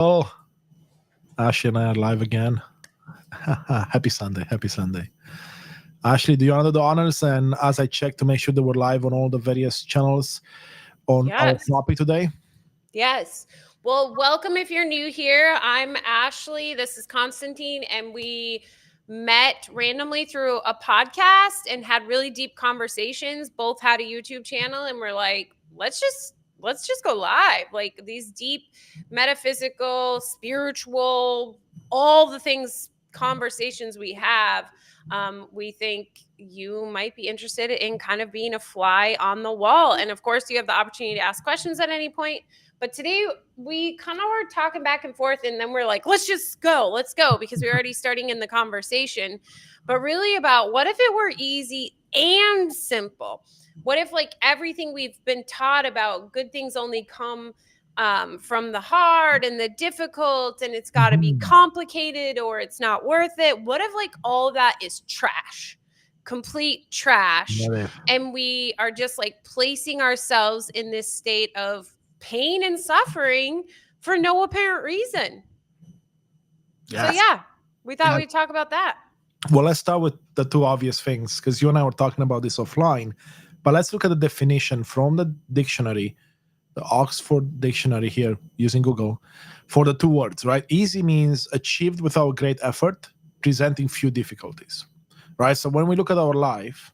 Oh, Ashley and I are live again. Happy Sunday. Happy Sunday. Ashley, do you want to do the honors? And as I check to make sure that we're live on all the various channels on our Yes. topic today. Yes. Well, welcome if you're new here. I'm Ashley. This is Constantin, and we met randomly through a podcast and had really deep conversations. Both had a YouTube channel, and we're like, let's just go live. Like these deep metaphysical, spiritual, all the things conversations we have. We think you might be interested in kind of being a fly on the wall. And of course, you have the opportunity to ask questions at any point. But today we kind of were talking back and forth, and then we're like, let's go, because we're already starting in the conversation. But really about what if it were easy and simple? What if like everything we've been taught about good things only come from the hard and the difficult, and it's got to be complicated or it's not worth it? What if like all of that is trash? Complete trash. What if? And we are just like placing ourselves in this state of pain and suffering for no apparent reason. So Yes. yeah, we thought Yeah. we'd talk about that. Well, let's start with the two obvious things because you and I were talking about this offline. But let's look at the definition from the dictionary, the Oxford Dictionary here using Google for the two words, right? Easy means achieved without great effort, presenting few difficulties, right? So when we look at our life,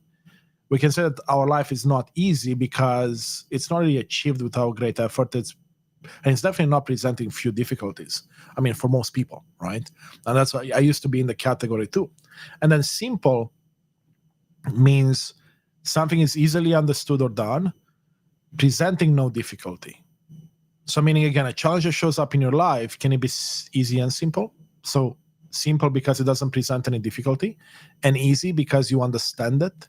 we can say that our life is not easy because it's not really achieved without great effort. It's definitely not presenting few difficulties. I mean, for most people, right? And that's why I used to be in the category too. And then simple means something is easily understood or done, presenting no difficulty. So meaning again, a challenge that shows up in your life, can it be easy and simple? So simple because it doesn't present any difficulty, and easy because you understand it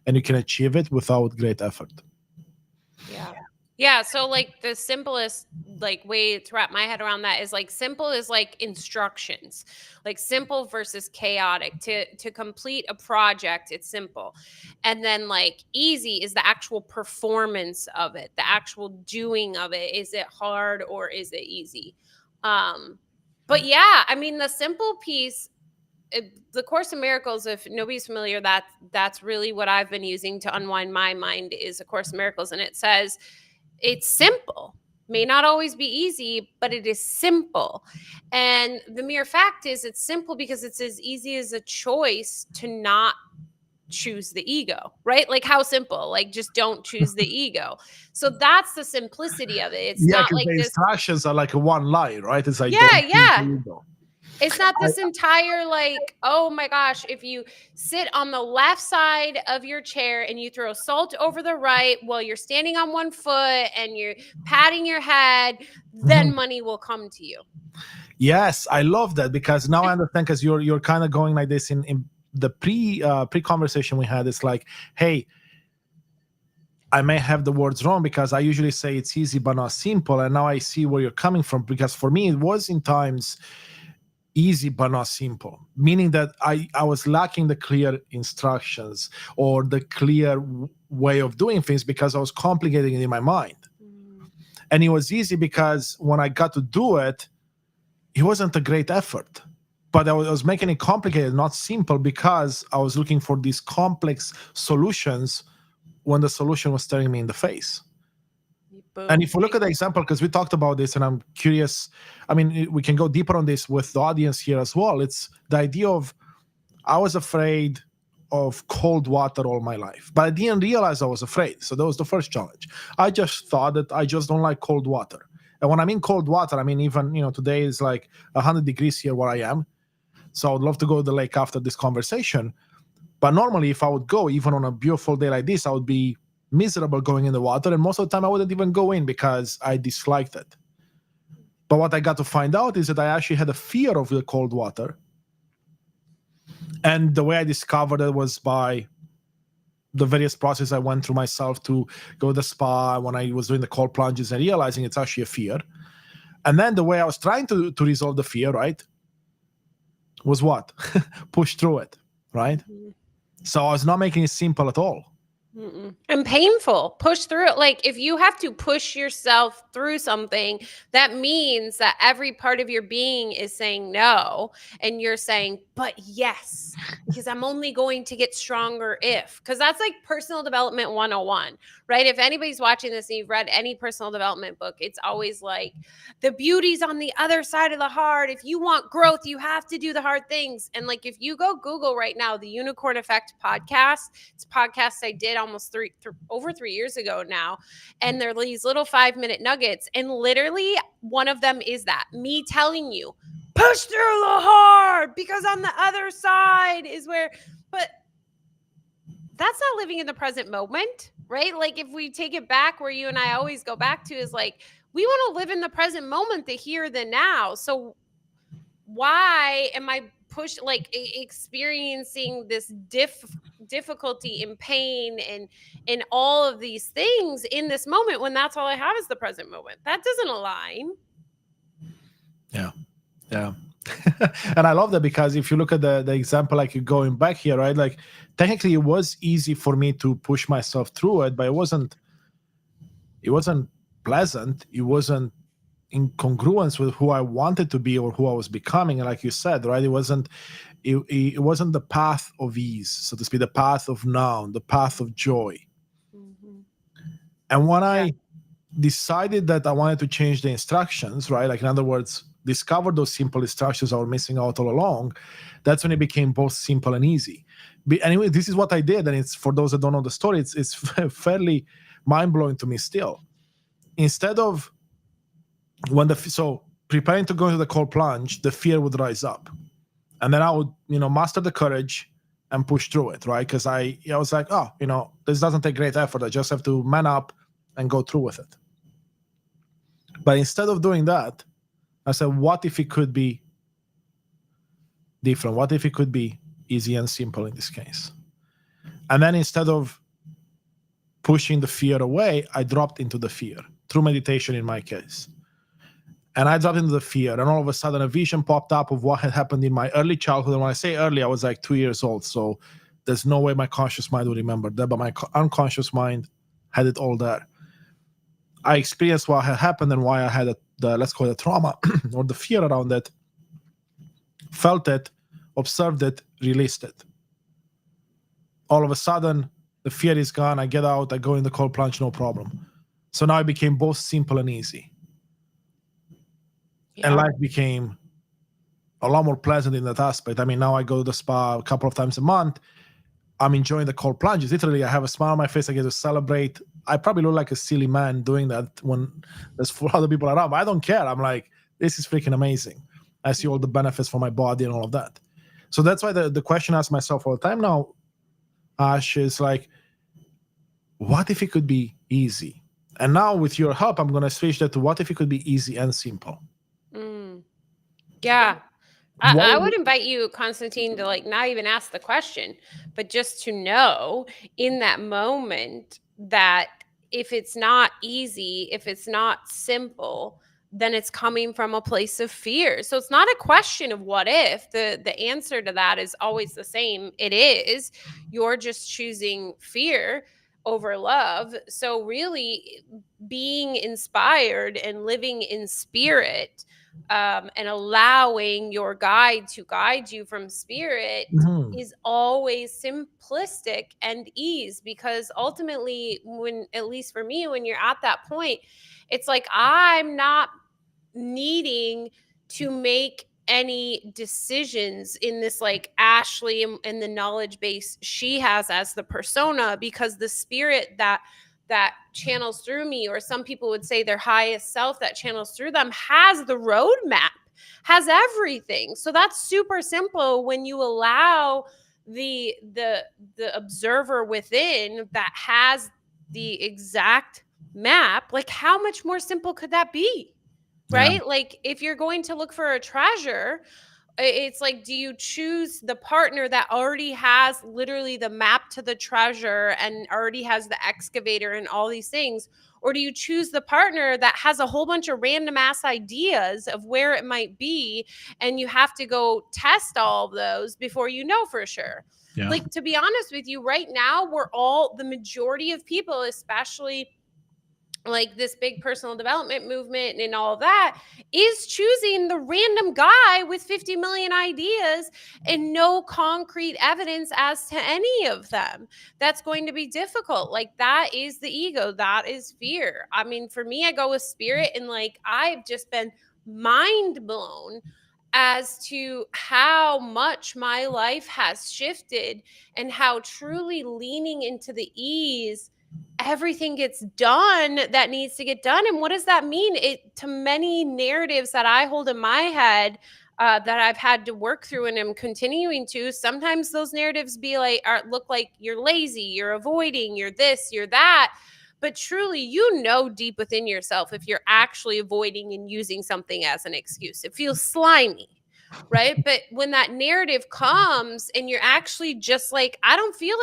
and you can achieve it without great effort. Yeah, so like the simplest like way to wrap my head around that is like simple is like instructions. Like simple versus chaotic. To complete a project, it's simple. And then like easy is the actual performance of it, the actual doing of it. Is it hard or is it easy? But yeah, I mean the simple piece, the Course in Miracles, if nobody's familiar, that's really what I've been using to unwind my mind is A Course in Miracles. And it says it's simple, may not always be easy, but it is simple. And the mere fact is it's simple because it's as easy as a choice to not choose the ego, right? Like how simple, like just don't choose the ego. So that's the simplicity of it. It's Yeah, not because like the this. instructions are like a one line, right? It's like Yeah, don't yeah. go. It's not this entire like, oh my gosh, if you sit on the left side of your chair and you throw salt over the right while you're standing on one foot and you're patting your head, then money will come to you. Yes, I love that because now I understand because you're kind of going like this in the pre conversation we had. It's like, hey, I may have the words wrong because I usually say it's easy but not simple, and now I see where you're coming from because for me it was in times easy but not simple, meaning that I was lacking the clear instructions or the clear way of doing things because I was complicating it in my mind. And it was easy because when I got to do it, it wasn't a great effort, but I was making it complicated, not simple, because I was looking for these complex solutions when the solution was staring me in the face. Boom. And if we look at the example, because we talked about this, and I'm curious, I mean, we can go deeper on this with the audience here as well. It's the idea of I was afraid of cold water all my life, but I didn't realize I was afraid. So that was the first challenge. I just thought that I just don't like cold water. And when I mean cold water, I mean even, today is like 100 degrees here where I am. So I would love to go to the lake after this conversation. But normally, if I would go, even on a beautiful day like this, I would be miserable going in the water. And most of the time, I wouldn't even go in because I disliked it. But what I got to find out is that I actually had a fear of the cold water. And the way I discovered it was by the various process I went through myself to go to the spa when I was doing the cold plunges and realizing it's actually a fear. And then the way I was trying to resolve the fear, right, was what? Push through it, right? So I was not making it simple at all. And painful. Push through it. Like if you have to push yourself through something, that means that every part of your being is saying no. And you're saying, but yes, because I'm only going to get stronger if. Because that's like personal development 101, right? If anybody's watching this and you've read any personal development book, it's always like the beauty's on the other side of the hard. If you want growth, you have to do the hard things. And like if you go Google right now, the Unicorn Effect podcast, it's a podcast I did almost over 3 years ago now. And they're these little 5-minute nuggets. And literally one of them is that me telling you, push through the hard because on the other side is where, but that's not living in the present moment, right? Like if we take it back where you and I always go back to is like, we want to live in the present moment, the here, the now. So why am I experiencing this difficulty and pain and all of these things in this moment when that's all I have is the present moment? That doesn't align. Yeah. And I love that because if you look at the example, like you're going back here, right? Like technically it was easy for me to push myself through it, but it wasn't pleasant. It wasn't in congruence with who I wanted to be or who I was becoming. And like you said, right, it wasn't the path of ease, so to speak, the path of now, the path of joy. And when I decided that I wanted to change the instructions, right, like in other words, discover those simple instructions I was missing out all along, that's when it became both simple and easy. Anyway, this is what I did, and it's for those that don't know the story, it's fairly mind-blowing to me still. Instead of preparing to go into the cold plunge, the fear would rise up, and then I would master the courage and push through it, right? Because I was like, this doesn't take great effort, I just have to man up and go through with it. But instead of doing that, I said, what if it could be different? What if it could be easy and simple in this case? And then instead of pushing the fear away, I dropped into the fear through meditation in my case. And I dropped into the fear, and all of a sudden a vision popped up of what had happened in my early childhood. And when I say early, I was like 2 years old. So there's no way my conscious mind would remember that, but my unconscious mind had it all there. I experienced what had happened and why I had let's call it trauma or the fear around it, felt it, observed it, released it. All of a sudden, the fear is gone. I get out, I go in the cold plunge, no problem. So now it became both simple and easy. Yeah. And life became a lot more pleasant in that aspect. I mean, now I go to the spa a couple of times a month. I'm enjoying the cold plunges. Literally, I have a smile on my face. I get to celebrate. I probably look like a silly man doing that when there's 4 other people around, but I don't care. I'm like, this is freaking amazing. I see all the benefits for my body and all of that. So that's why the question I ask myself all the time now, Ash, is like, what if it could be easy? And now with your help, I'm going to switch that to what if it could be easy and simple? Yeah. I would invite you, Constantin, to not even ask the question, but just to know in that moment that if it's not easy, if it's not simple, then it's coming from a place of fear. So it's not a question of what if. The answer to that is always the same. It is. You're just choosing fear over love. So really being inspired and living in spirit, and allowing your guide to guide you from spirit is always simplistic and ease, because ultimately, at least for me, when you're at that point, it's like I'm not needing to make any decisions in this Ashley and the knowledge base she has as the persona, because the spirit that channels through me, or some people would say their highest self that channels through them, has the roadmap, has everything. So that's super simple when you allow the observer within that has the exact map. How much more simple could that be? Right? Yeah. If you're going to look for a treasure, it's do you choose the partner that already has literally the map to the treasure and already has the excavator and all these things? Or do you choose the partner that has a whole bunch of random ass ideas of where it might be, and you have to go test all of those before you know for sure? Yeah. Like, to be honest with you, right now, the majority of people, especially like this big personal development movement and all of that, is choosing the random guy with 50 million ideas and no concrete evidence as to any of them. That's going to be difficult. Like, that is the ego, that is fear. I mean, for me, I go with spirit, and like, I've just been mind blown as to how much my life has shifted and how truly leaning into the ease, everything gets done that needs to get done. And what does that mean? It, to many narratives that I hold in my head, that I've had to work through and am continuing to, sometimes those narratives look like you're lazy, you're avoiding, you're this, you're that. But truly, you know, deep within yourself, if you're actually avoiding and using something as an excuse, it feels slimy, right? But when that narrative comes and you're actually just like, I don't feel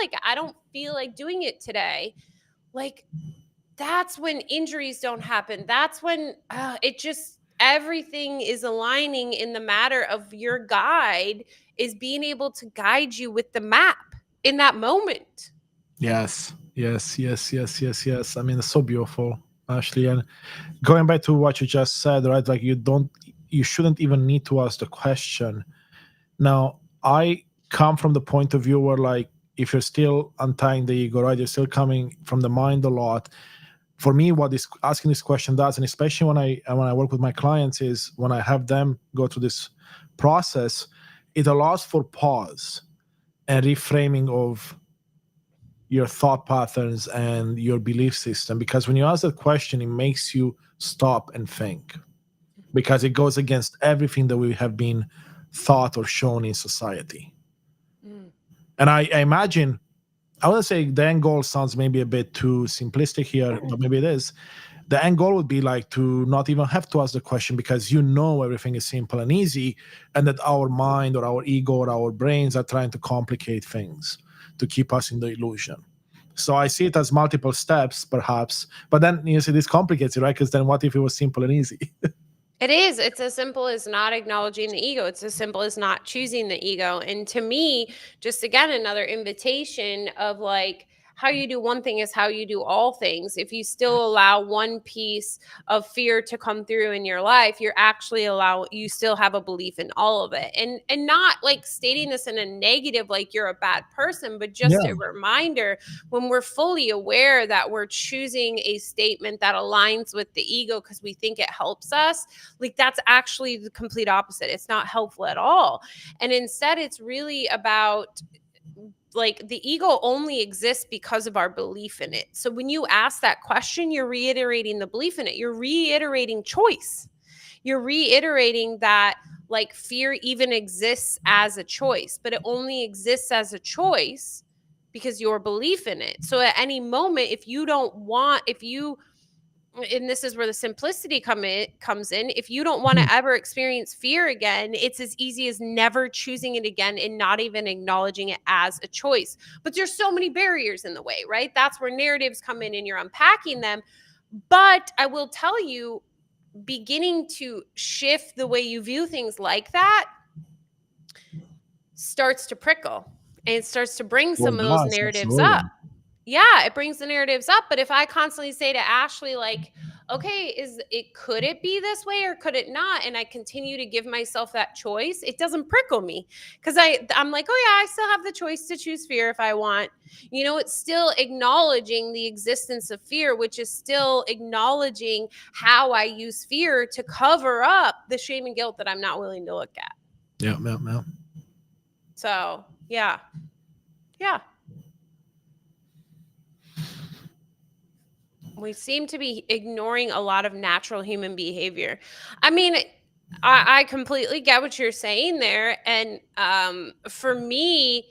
like doing it today, like, that's when injuries don't happen. That's when it just, everything is aligning in the matter of your guide is being able to guide you with the map in that moment. Yes. Yes. Yes. Yes. Yes. Yes. I mean, it's so beautiful, Ashley. And going back to what you just said, right? Like, you shouldn't even need to ask the question. Now, I come from the point of view where, like, if you're still untying the ego, right, you're still coming from the mind a lot. For me, what this asking this question does, and especially when I work with my clients, is when I have them go through this process, it allows for pause and reframing of your thought patterns and your belief system. Because when you ask that question, it makes you stop and think, because it goes against everything that we have been taught or shown in society. Mm. And I imagine, I want to say the end goal sounds maybe a bit too simplistic here, but maybe it is. The end goal would be like to not even have to ask the question, because you know everything is simple and easy, and that our mind or our ego or our brains are trying to complicate things to keep us in the illusion. So I see it as multiple steps, perhaps, but then you see this complicates it, right? Because then what if it was simple and easy? It is. It's as simple as not acknowledging the ego. It's as simple as not choosing the ego. And to me, just again, another invitation of like, how you do one thing is how you do all things. If you still allow one piece of fear to come through in your life, you still have a belief in all of it. And not like stating this in a negative, like you're a bad person, but just Yeah. a reminder, when we're fully aware that we're choosing a statement that aligns with the ego because we think it helps us, like, that's actually the complete opposite. It's not helpful at all. And instead, it's really about, like, the ego only exists because of our belief in it. So when you ask that question, you're reiterating the belief in it. You're reiterating choice. You're reiterating that, like, fear even exists as a choice, but it only exists as a choice because your belief in it. So at any moment, if you don't want, if you, and this is where the simplicity comes in, if you don't want to ever experience fear again, it's as easy as never choosing it again and not even acknowledging it as a choice. But there's so many barriers in the way, right? That's where narratives come in and you're unpacking them. But I will tell you, beginning to shift the way you view things like that starts to prickle, and it starts to bring Well, some of those that's narratives up. absolutely. Yeah, it brings the narratives up. But if I constantly say to Ashley, like, okay, could it be this way or could it not? And I continue to give myself that choice, it doesn't prickle me, because I'm like, oh yeah, I still have the choice to choose fear if I want. You know, it's still acknowledging the existence of fear, which is still acknowledging how I use fear to cover up the shame and guilt that I'm not willing to look at. Yeah, yeah, yeah. So yeah. Yeah. We seem to be ignoring a lot of natural human behavior. I mean, I completely get what you're saying there. And for me,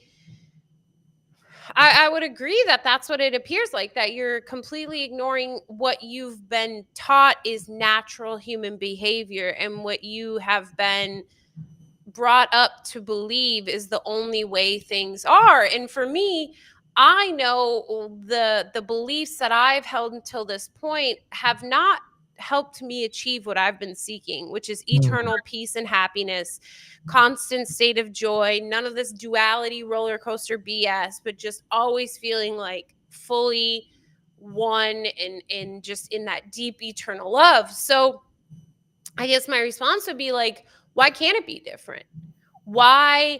I would agree that that's what it appears like, that you're completely ignoring what you've been taught is natural human behavior and what you have been brought up to believe is the only way things are. And for me, I know the beliefs that I've held until this point helped me achieve what I've been seeking, which is eternal peace and happiness, constant state of joy, none of this duality roller coaster BS, but just always feeling like fully one and just in that deep eternal love. So I guess my response would be like, why can't it be different? Why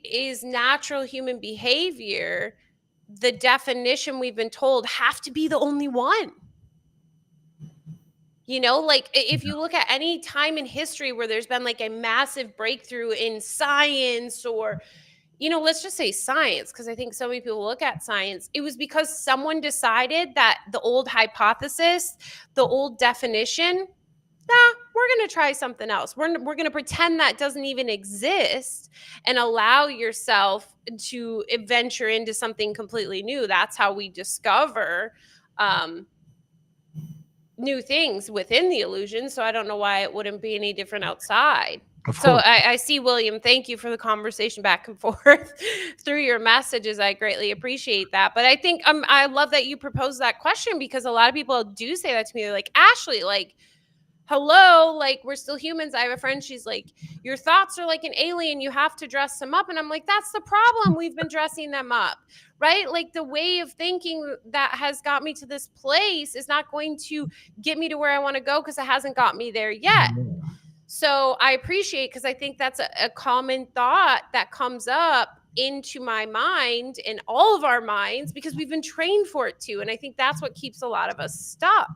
is natural human behavior, the definition we've been told, have to be the only one? You know, like if you look at any time in history where there's been like a massive breakthrough in science, or, you know, let's just say science, because I think so many people look at science, it was because someone decided that the old hypothesis, the old definition, we're going to try something else. We're going to pretend that doesn't even exist and allow yourself to venture into something completely new. That's how we discover new things within the illusion. So I don't know why it wouldn't be any different outside. So I see, William, thank you for the conversation back and forth through your messages. I greatly appreciate that. But I think I love that you proposed that question, because a lot of people do say that to me. They're like, Ashley, like, hello, like, we're still humans. I have a friend, she's like, your thoughts are like an alien, you have to dress them up. And I'm like, that's the problem, we've been dressing them up, right? Like, the way of thinking that has got me to this place is not going to get me to where I want to go, because it hasn't got me there yet. So I appreciate, because I think that's a common thought that comes up into my mind and all of our minds, because we've been trained for it too. And I think that's what keeps a lot of us stuck.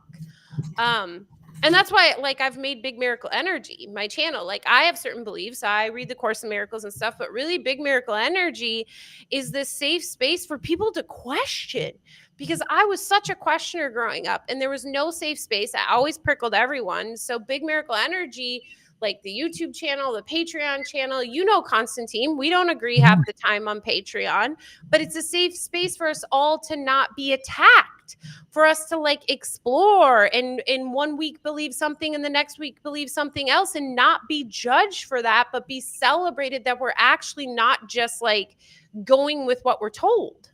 And that's why, like, I've made Big Miracle Energy my channel. Like, I have certain beliefs. I read the Course in Miracles and stuff, but really Big Miracle Energy is this safe space for people to question, because I was such a questioner growing up and there was no safe space. I always prickled everyone. So Big Miracle Energy, like the YouTube channel, the Patreon channel, you know, Constantin, we don't agree half the time on Patreon, but it's a safe space for us all to not be attacked, for us to like explore and in one week believe something and the next week believe something else, and not be judged for that, but be celebrated that we're actually not just like going with what we're told.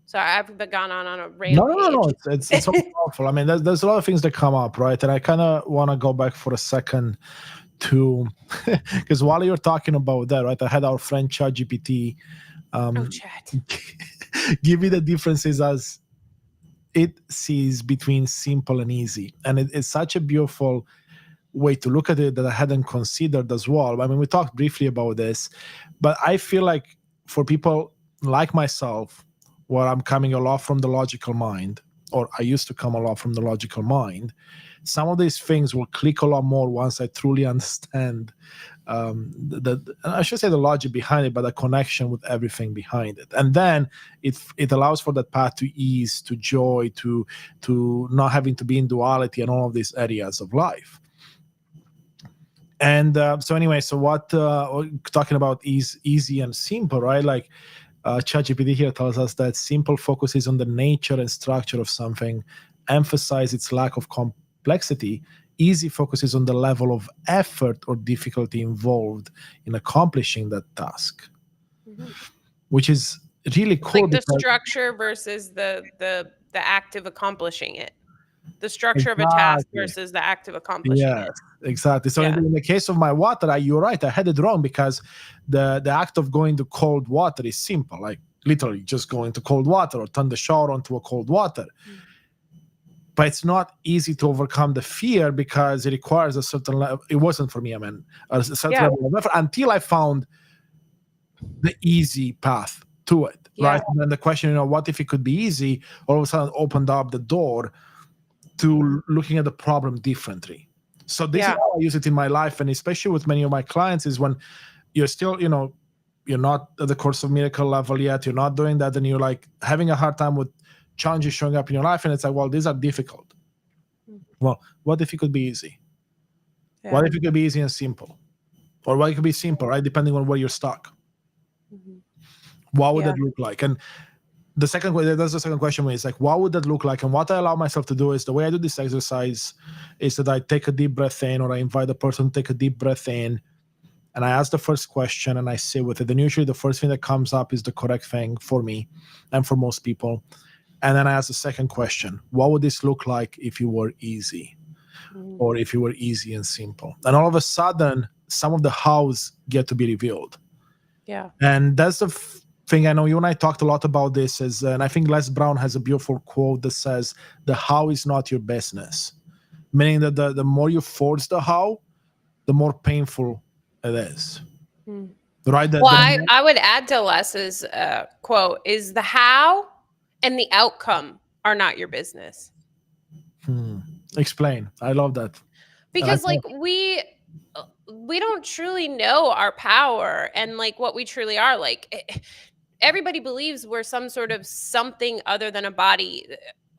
Sorry, I've gone on a rampage. No. It's so powerful. I mean, there's a lot of things that come up, right? And I kind of want to go back for a second to, because while you're talking about that, right, I had our friend ChatGPT Chat. give me the differences as it sees between simple and easy. And it's such a beautiful way to look at it that I hadn't considered as well. I mean, we talked briefly about this, but I feel like for people like myself, where I'm coming a lot from the logical mind, or I used to come a lot from the logical mind, some of these things will click a lot more once I truly understand I should say the logic behind it, but the connection with everything behind it. And then it allows for that path to ease, to joy, to not having to be in duality and all of these areas of life. And so anyway, so what talking about is easy and simple, right? Like ChatGPT here tells us that simple focuses on the nature and structure of something, emphasize its lack of complexity. Easy focuses on the level of effort or difficulty involved in accomplishing that task, which is really cool. Like the structure versus the act of accomplishing it. The structure of a task versus the act of accomplishing it. Exactly. So in the case of my water, you're right. I had it wrong, because the act of going to cold water is simple, like literally just going to cold water or turn the shower onto a cold water. But it's not easy to overcome the fear, because it requires a certain level. It wasn't for me, I mean, a certain level of effort, until I found the easy path to it, right? And then the question, what if it could be easy? All of a sudden opened up the door to looking at the problem differently. So this is how I use it in my life, and especially with many of my clients, is when you're still, you're not at the Course of Miracle level yet, you're not doing that, and you're like having a hard time with challenges showing up in your life, and it's like, well, these are difficult. Well, what if it could be easy? What if it could be easy and simple? Or what it could be simple, right? Depending on where you're stuck. What would that look like? And that's the second question, is like, what would that look like? And what I allow myself to do is, the way I do this exercise is that I take a deep breath in, or I invite the person to take a deep breath in, and I ask the first question and I sit with it. And usually the first thing that comes up is the correct thing for me and for most people. And then I asked the second question: what would this look like if you were easy, Mm. or if you were easy and simple? And all of a sudden, some of the hows get to be revealed. Yeah. And that's the thing. I know you and I talked a lot about this. And I think Les Brown has a beautiful quote that says, "The how is not your business," meaning that the more you force the how, the more painful it is. Mm. Right? Well, I would add to Les's quote is the how and the outcome are not your business. Explain. I love that. And I Because like we don't truly know our power and like what we truly are. Like everybody believes we're some sort of something other than a body.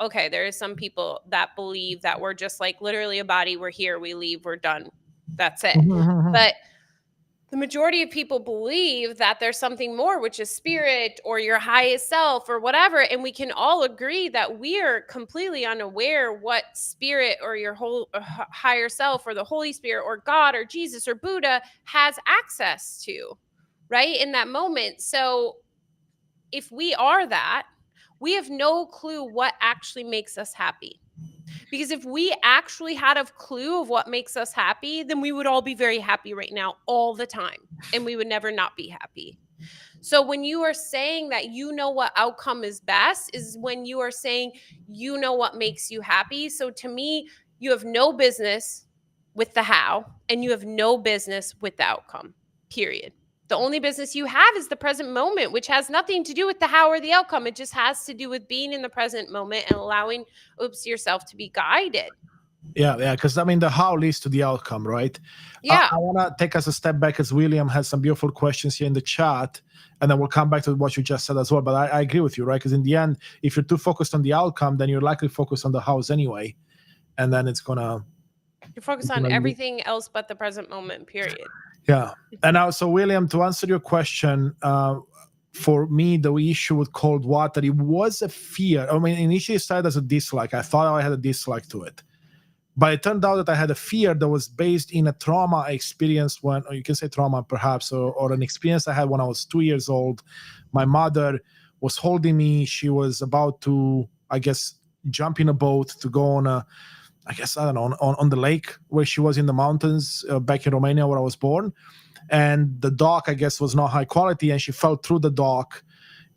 Okay, there is some people that believe that we're just like literally a body. We're here, we leave, we're done. That's it. But the majority of people believe that there's something more, which is spirit or your highest self or whatever. And we can all agree that we are completely unaware what spirit or your whole higher self or the Holy Spirit or God or Jesus or Buddha has access to, right? In that moment. So if we are that, we have no clue what actually makes us happy. Because if we actually had a clue of what makes us happy, then we would all be very happy right now all the time and we would never not be happy. So when you are saying that you know what outcome is best is when you are saying you know what makes you happy. So to me, you have no business with the how and you have no business with the outcome. Period. The only business you have is the present moment, which has nothing to do with the how or the outcome. It just has to do with being in the present moment and allowing yourself to be guided. Yeah, because I mean, the how leads to the outcome, right? Yeah. I want to take us a step back, as William has some beautiful questions here in the chat, and then we'll come back to what you just said as well. But I agree with you, right? Because in the end, if you're too focused on the outcome, then you're likely focused on the hows anyway, and then it's gonna. You're focused on everything else but the present moment, period. Yeah. And now, so William, to answer your question, for me, the issue with cold water, it was a fear. I mean, initially it started as a dislike. I thought I had a dislike to it. But it turned out that I had a fear that was based in a trauma I experienced when, or you can say trauma perhaps, or an experience I had when I was 2 years old. My mother was holding me. She was about to, I guess, jump in a boat to go on a, I guess, I don't know, on the lake where she was in the mountains back in Romania where I was born. And the dock, I guess, was not high quality. And she fell through the dock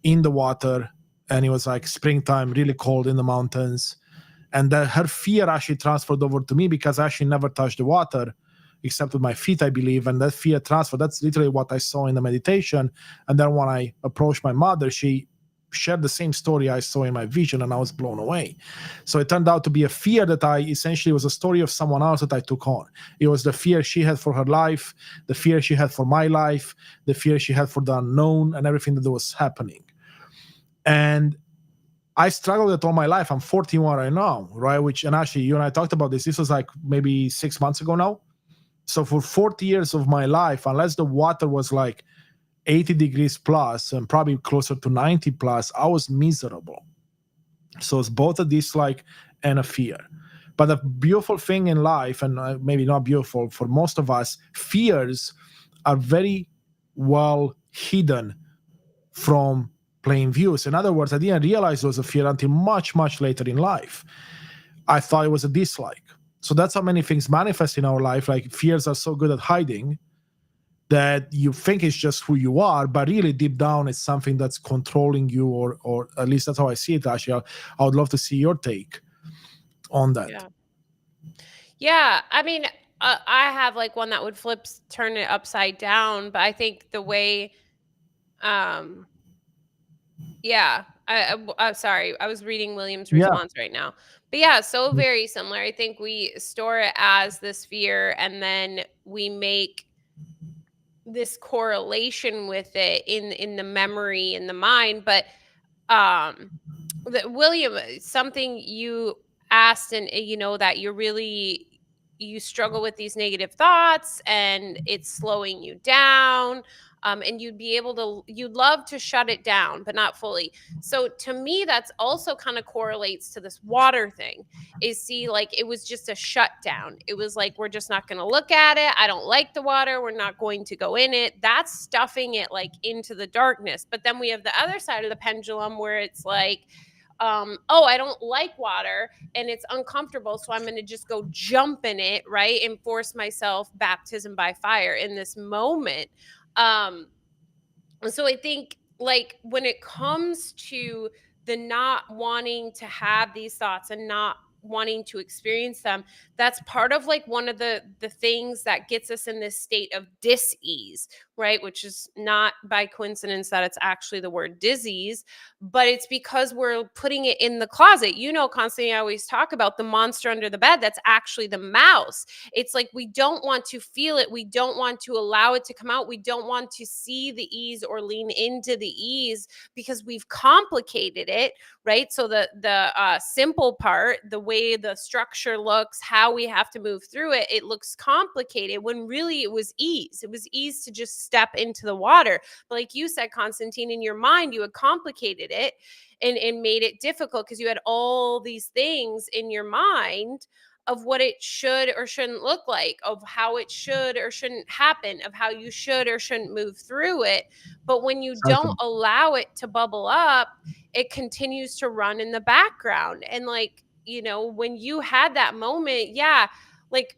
in the water. And it was like springtime, really cold in the mountains. And her fear actually transferred over to me because I actually never touched the water except with my feet, I believe. And that fear transferred. That's literally what I saw in the meditation. And then when I approached my mother, she shared the same story I saw in my vision, and I was blown away. So it turned out to be a fear that I essentially was a story of someone else that I took on. It was the fear she had for her life, the fear she had for my life, the fear she had for the unknown, and everything that was happening. And I struggled with it all my life. I'm 41 right now, right? And actually, you and I talked about this. This was like maybe 6 months ago now. So for 40 years of my life, unless the water was like 80 degrees plus and probably closer to 90 plus, I was miserable. So it's both a dislike and a fear. But the beautiful thing in life, and maybe not beautiful for most of us, fears are very well hidden from plain views. In other words, I didn't realize it was a fear until much, much later in life. I thought it was a dislike. So that's how many things manifest in our life. Like fears are so good at hiding that you think it's just who you are, but really deep down it's something that's controlling you, or at least that's how I see it. Actually, I would love to see your take on that. Yeah. I mean, I have like one that would turn it upside down, but I think the way, yeah, I'm sorry. I was reading William's response right now. But yeah, so very similar. I think we store it as this fear and then we make this correlation with it in the memory in the mind. But William, something you asked, and you know that you struggle with these negative thoughts and it's slowing you down, and you'd love to shut it down but not fully. So to me that's also kind of correlates to this water thing. Is see, like, it was just a shutdown. It was like, we're just not going to look at it. I don't like the water, we're not going to go in it. That's stuffing it like into the darkness. But then we have the other side of the pendulum where it's like, oh, I don't like water and it's uncomfortable, so I'm going to just go jump in it, right? And force myself baptism by fire in this moment. Um, so I think, like, when it comes to the not wanting to have these thoughts and not wanting to experience them, that's part of, like, one of the things that gets us in this state of dis-ease, right? Which is not by coincidence that it's actually the word disease, but it's because we're putting it in the closet. You know, constantly I always talk about the monster under the bed. That's actually the mouse. It's like we don't want to feel it. We don't want to allow it to come out. We don't want to see the ease or lean into the ease because we've complicated it, right? So the simple part, the way the structure looks, how we have to move through it, it looks complicated when really it was ease. It was ease to just step into the water. But like you said, Constantine, in your mind, you had complicated it and made it difficult because you had all these things in your mind of what it should or shouldn't look like, of how it should or shouldn't happen, of how you should or shouldn't move through it. But when you don't Exactly. allow it to bubble up, it continues to run in the background. And, like, you know, when you had that moment, yeah, like,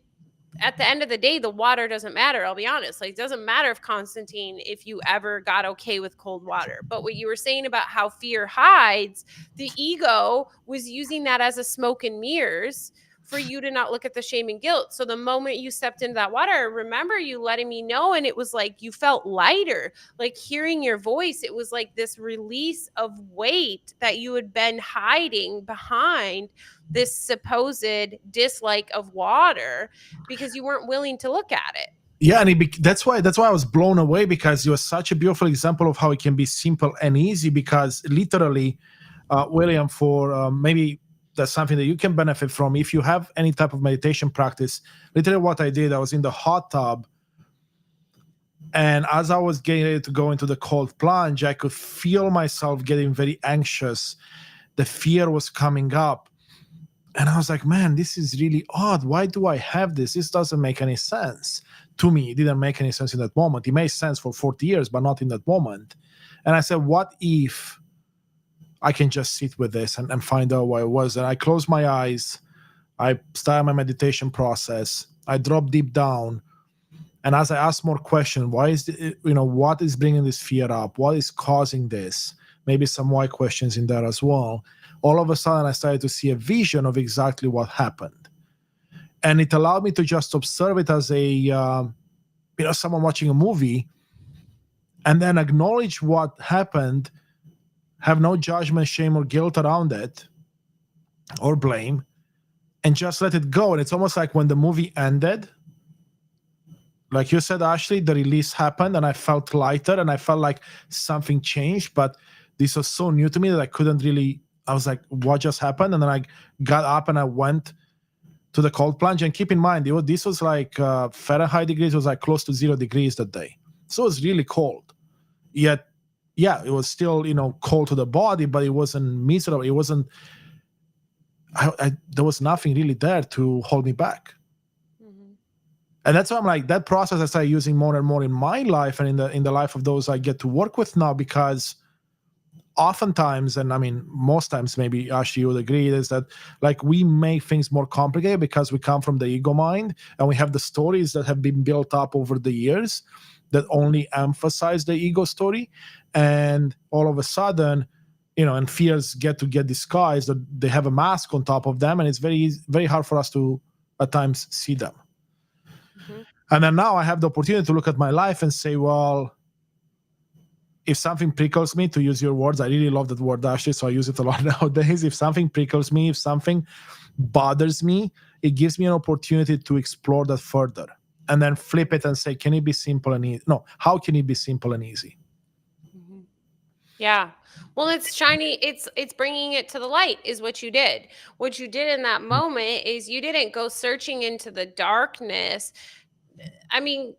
at the end of the day, the water doesn't matter. I'll be honest. Like, it doesn't matter if Constantine, if you ever got okay with cold water. But what you were saying about how fear hides, the ego was using that as a smoke and mirrors for you to not look at the shame and guilt. So the moment you stepped into that water, I remember you letting me know, and it was like you felt lighter, like hearing your voice. It was like this release of weight that you had been hiding behind this supposed dislike of water because you weren't willing to look at it. Yeah, and that's why I was blown away, because it was such a beautiful example of how it can be simple and easy. Because literally, William, for maybe that's something that you can benefit from if you have any type of meditation practice. Literally, what I did, I was in the hot tub, and as I was getting ready to go into the cold plunge, I could feel myself getting very anxious. The fear was coming up. And I was like, man, this is really odd. Why do I have this? This doesn't make any sense. To me, it didn't make any sense in that moment. It made sense for 40 years, but not in that moment. And I said, what if I can just sit with this and find out what it was? And I closed my eyes. I started my meditation process. I dropped deep down. And as I asked more questions, why is what is bringing this fear up? What is causing this? Maybe some why questions in there as well. All of a sudden, I started to see a vision of exactly what happened. And it allowed me to just observe it as a, someone watching a movie, and then acknowledge what happened, have no judgment, shame, or guilt around it, or blame, and just let it go. And it's almost like when the movie ended, like you said, Ashley, the release happened and I felt lighter and I felt like something changed. But this was so new to me that I couldn't really, I was like, what just happened? And then I got up and I went to the cold plunge. And keep in mind, this was like Fahrenheit degrees, was like close to 0 degrees that day. So it was really cold. Yet, yeah, it was still, cold to the body, but it wasn't miserable. It wasn't, there was nothing really there to hold me back. And that's why I'm like, that process I started using more and more in my life and in the life of those I get to work with now, because oftentimes, and I mean, most times, maybe Ashley would agree, is that like we make things more complicated because we come from the ego mind and we have the stories that have been built up over the years that only emphasize the ego story. And all of a sudden, and fears get disguised, that they have a mask on top of them. And it's very, very hard for us to at times see them. And then now I have the opportunity to look at my life and say, well, if something prickles me, to use your words, I really love that word, Ashley, so I use it a lot nowadays. If something prickles me, if something bothers me, it gives me an opportunity to explore that further and then flip it and say, can it be simple and easy? No, how can it be simple and easy? Yeah. Well, it's shiny. It's bringing it to the light is what you did. What you did in that moment is you didn't go searching into the darkness. I mean,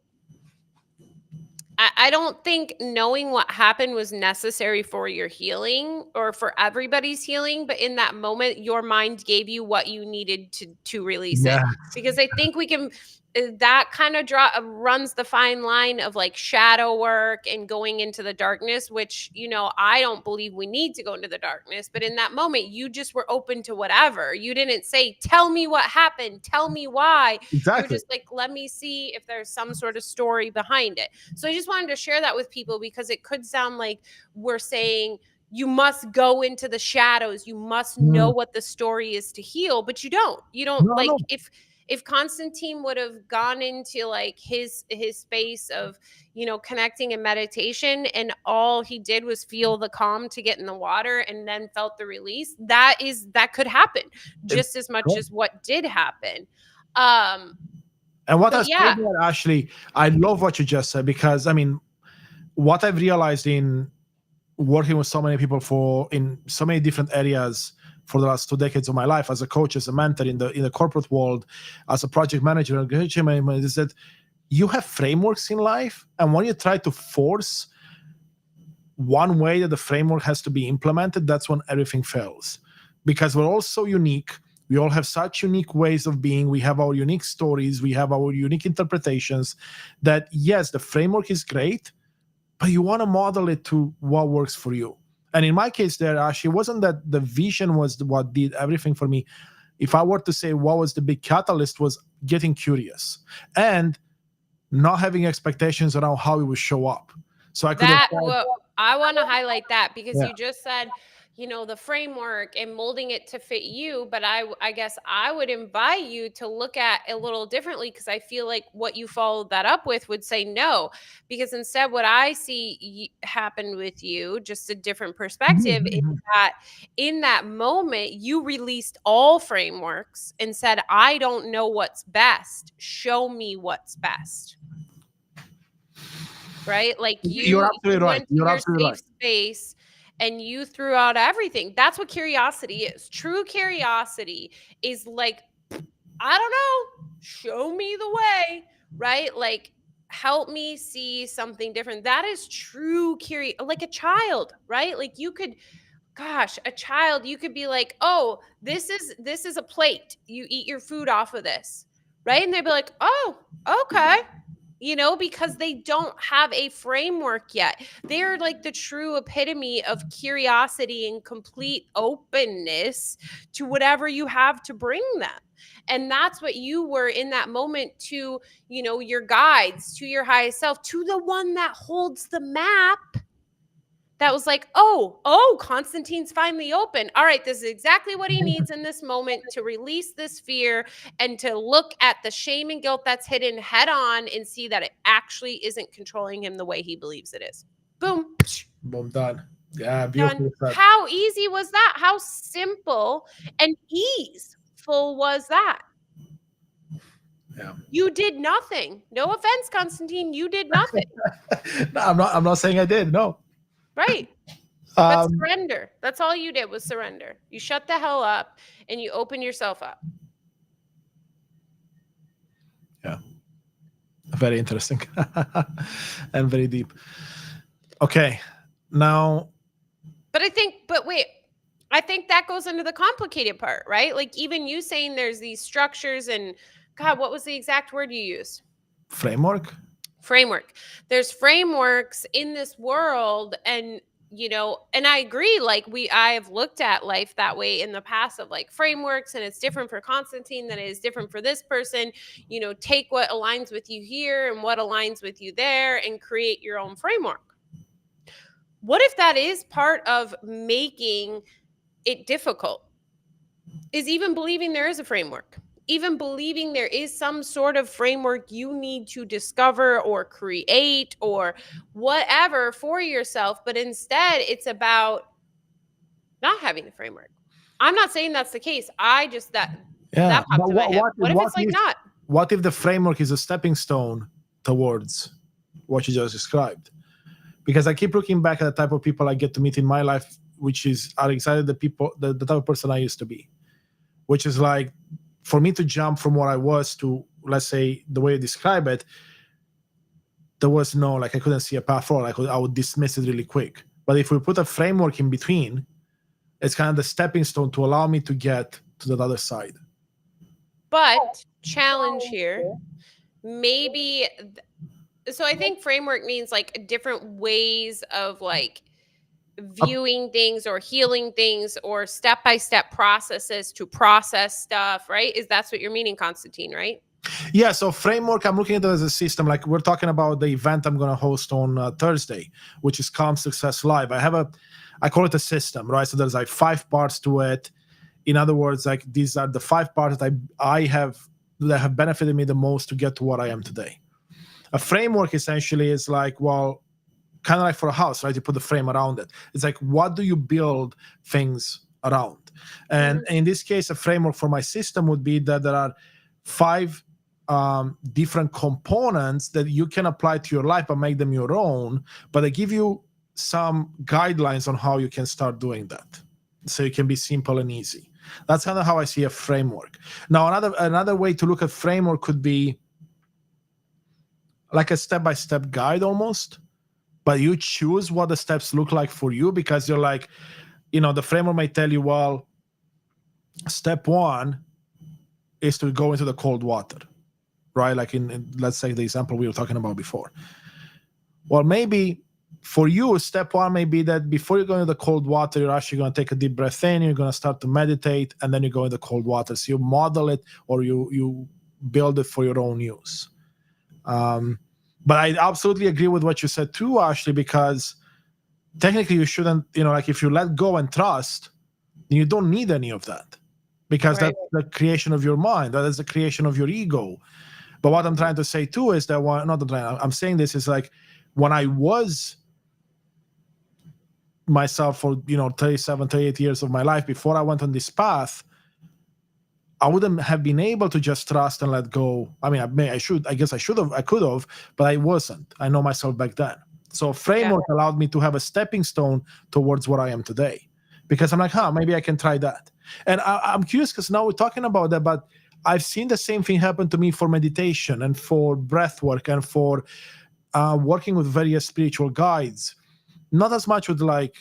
I don't think knowing what happened was necessary for your healing or for everybody's healing, but in that moment, your mind gave you what you needed to release it. Because I think we can that kind of runs the fine line of like shadow work and going into the darkness, which, I don't believe we need to go into the darkness, but in that moment you just were open to whatever. You didn't say, tell me what happened, tell me why. You're Exactly. just like, let me see if there's some sort of story behind it. So I just wanted to share that with people, because it could sound like we're saying you must go into the shadows, you must know what the story is to heal, but you don't No, like, no. if Constantine would have gone into like his space of, connecting and meditation, and all he did was feel the calm to get in the water and then felt the release, that could happen just as much as what did happen. And what I But said yeah, there, Ashley, I love what you just said, because I mean, what I've realized in working with so many people in so many different areas for the last 2 decades of my life, as a coach, as a mentor in the corporate world, as a project manager, is that you have frameworks in life, and when you try to force one way that the framework has to be implemented, that's when everything fails. Because we're all so unique. We all have such unique ways of being. We have our unique stories. We have our unique interpretations, that yes, the framework is great, but you want to model it to what works for you. And in my case there, actually, it wasn't that the vision was what did everything for me. If I were to say what was the big catalyst, was getting curious and not having expectations around how it would show up. So I could have I want to highlight that, because yeah. you just said, the framework and molding it to fit you. But I guess I would invite you to look at it a little differently, because I feel like what you followed that up with would say no. Because instead, what I see happen with you, just a different perspective, is that in that moment, you released all frameworks and said, I don't know what's best. Show me what's best. Right? Like You're absolutely right. went to You're your absolutely safe right. space and you threw out everything. That's what curiosity is. True curiosity is like, I don't know, show me the way, right? Like, help me see something different. That is true curiosity, like a child, right? Like a child, you could be like, oh, this is a plate. You eat your food off of this, right? And they'd be like, oh, okay. Because they don't have a framework yet. They're like the true epitome of curiosity and complete openness to whatever you have to bring them. And that's what you were in that moment to, your guides, to your highest self, to the one that holds the map. That was like, oh, Constantine's finally open. All right, this is exactly what he needs in this moment to release this fear and to look at the shame and guilt that's hidden head on and see that it actually isn't controlling him the way he believes it is. Boom. Boom, done. Yeah, Done. beautiful said. How easy was that? How simple and easeful was that? Yeah. You did nothing. No offense, Constantine. You did nothing. No, I'm not saying I did. No. Right. But surrender. That's all you did was surrender. You shut the hell up and you open yourself up. Yeah. Very interesting. And very deep. Okay. Now. But wait, I think that goes into the complicated part, right? Like even you saying there's these structures and God, what was the exact word you used? Framework. There's frameworks in this world, and and I agree, like I have looked at life that way in the past of like frameworks, and it's different for Constantine than it is different for this person. Take what aligns with you here and what aligns with you there and create your own framework. What if that is part of making it difficult? Is even believing there is a framework. Even believing there is some sort of framework you need to discover or create or whatever for yourself, but instead it's about not having the framework. I'm not saying that's the case. I just that popped in my head. What if it's like not? What if the framework is a stepping stone towards what you just described? Because I keep looking back at the type of people I get to meet in my life, which are exactly the type of person I used to be, which is like, for me to jump from what I was to, let's say, the way you describe it, there was no, like, I couldn't see a path forward. I would dismiss it really quick. But if we put a framework in between, it's kind of the stepping stone to allow me to get to the other side. But challenge here, maybe so I think framework means like different ways of like viewing things or healing things or step-by-step processes to process stuff, right? Is that's what you're meaning, Constantine, right? Yeah, so framework, I'm looking at it as a system. Like we're talking about the event I'm going to host on Thursday, which is Calm Success Live. I call it a system, right? So there's like 5 parts to it. In other words, like these are the 5 parts that that have benefited me the most to get to what I am today. A framework essentially is like, well, kind of like for a house, right? You put the frame around it. It's like, what do you build things around? And in this case, a framework for my system would be that there are 5 different components that you can apply to your life and make them your own, but they give you some guidelines on how you can start doing that, so it can be simple and easy. That's kind of how I see a framework. Now, another way to look at framework could be like a step-by-step guide almost, but you choose what the steps look like for you, because you're like, the framework might tell you, well, step 1 is to go into the cold water, right? Like in let's say the example we were talking about before. Well, maybe for you, step 1 may be that before you go into the cold water, you're actually going to take a deep breath in, you're going to start to meditate, and then you go into the cold water. So you model it, or you build it for your own use. But I absolutely agree with what you said too, Ashley, because technically you shouldn't, like if you let go and trust, then you don't need any of that, because Right. that's the creation of your mind. That is the creation of your ego. But what I'm trying to say too is that I'm saying this is like, when I was myself for 37, 38 years of my life before I went on this path, I wouldn't have been able to just trust and let go. I mean, I guess I could have, but I wasn't. I know myself back then. So framework allowed me to have a stepping stone towards what I am today, because I'm like, maybe I can try that. And I'm curious, because now we're talking about that, but I've seen the same thing happen to me for meditation and for breath work and for working with various spiritual guides. Not as much with like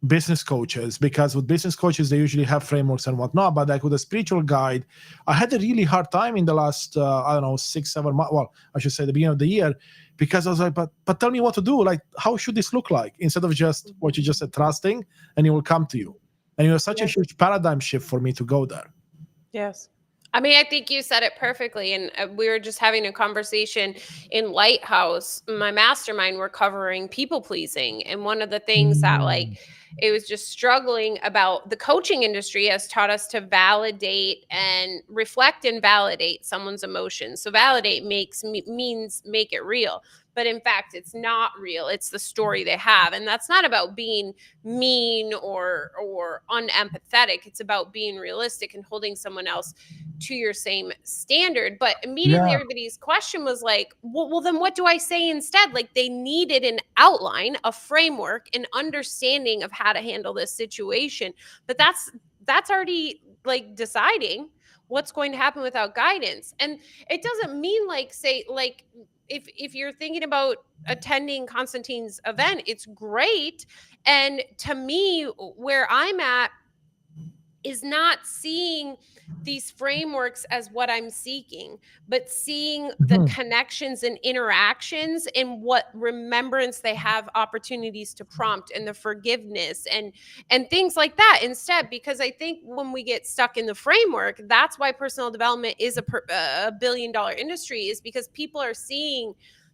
business coaches, because with business coaches they usually have frameworks and whatnot, but like with a spiritual guide, I had a really hard time in the last 6-7 months, well, I should say the beginning of the year, because I was like, but tell me what to do, like how should this look like, instead of just what you just said, trusting and it will come to you. And it was such a huge paradigm shift for me to go there. Yes. I mean, I think you said it perfectly. And we were just having a conversation in Lighthouse. My mastermind, we're covering people pleasing. And one of the things that like, it was just struggling about, the coaching industry has taught us to validate and reflect and validate someone's emotions. So validate means make it real. But in fact, it's not real. It's the story they have. And that's not about being mean or unempathetic. It's about being realistic and holding someone else to your same standard. But immediately everybody's question was like, well, then what do I say instead? Like they needed an outline, a framework, an understanding of how to handle this situation. But that's already like deciding what's going to happen without guidance. And it doesn't mean like, say, like, if you're thinking about attending Constantine's event, it's great. And to me, where I'm at is not seeing these frameworks as what I'm seeking, but seeing the connections and interactions and what remembrance they have opportunities to prompt, and the forgiveness and things like that instead. Because I think when we get stuck in the framework, that's why personal development is a billion-dollar industry, is because people are seeing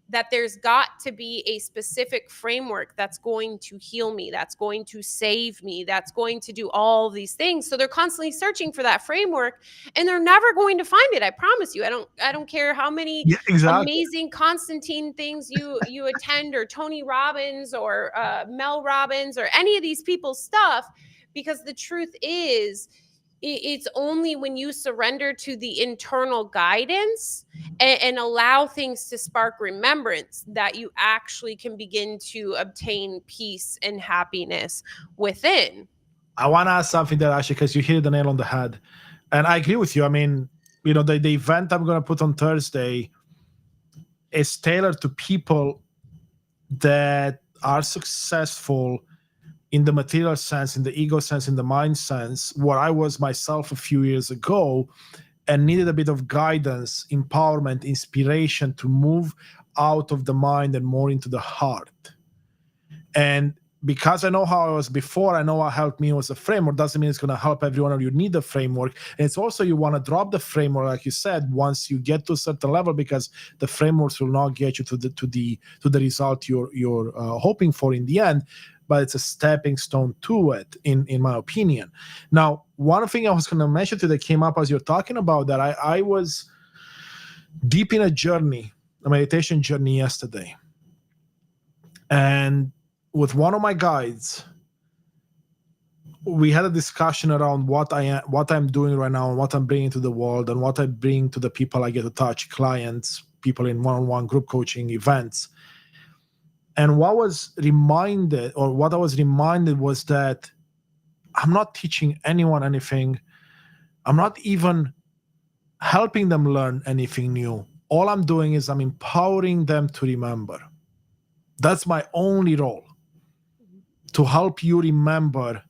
that there's got to be a specific framework that's going to heal me, that's going to save me, that's going to do all these things. So they're constantly searching for that framework, and they're never going to find it. I promise you. I don't care how many amazing Constantine things you attend, or Tony Robbins or Mel Robbins or any of these people's stuff, because the truth is, it's only when you surrender to the internal guidance and allow things to spark remembrance that you actually can begin to obtain peace and happiness within. I want to ask something that, actually, because you hit the nail on the head, and I agree with you. I mean, the event I'm going to put on Thursday is tailored to people that are successful in the material sense, in the ego sense, in the mind sense, where I was myself a few years ago. and needed a bit of guidance, empowerment, inspiration to move out of the mind and more into the heart. And because I know how I was before, I know what helped me was a framework. Doesn't mean it's going to help everyone, or you need a framework. And it's also, you want to drop the framework, like you said, once you get to a certain level, because the frameworks will not get you to the result you're hoping for in the end. But it's a stepping stone to it, in my opinion. Now, one thing I was going to mention today came up as you're talking about that. I was deep in a meditation journey yesterday, and with one of my guides, we had a discussion around what I'm doing right now, and what I'm bringing to the world, and what I bring to the people I get to touch, clients, people in one-on-one group coaching events. And what I was reminded was that I'm not teaching anyone anything. I'm not even helping them learn anything new. All I'm doing is I'm empowering them to remember. That's my only role. To help you remember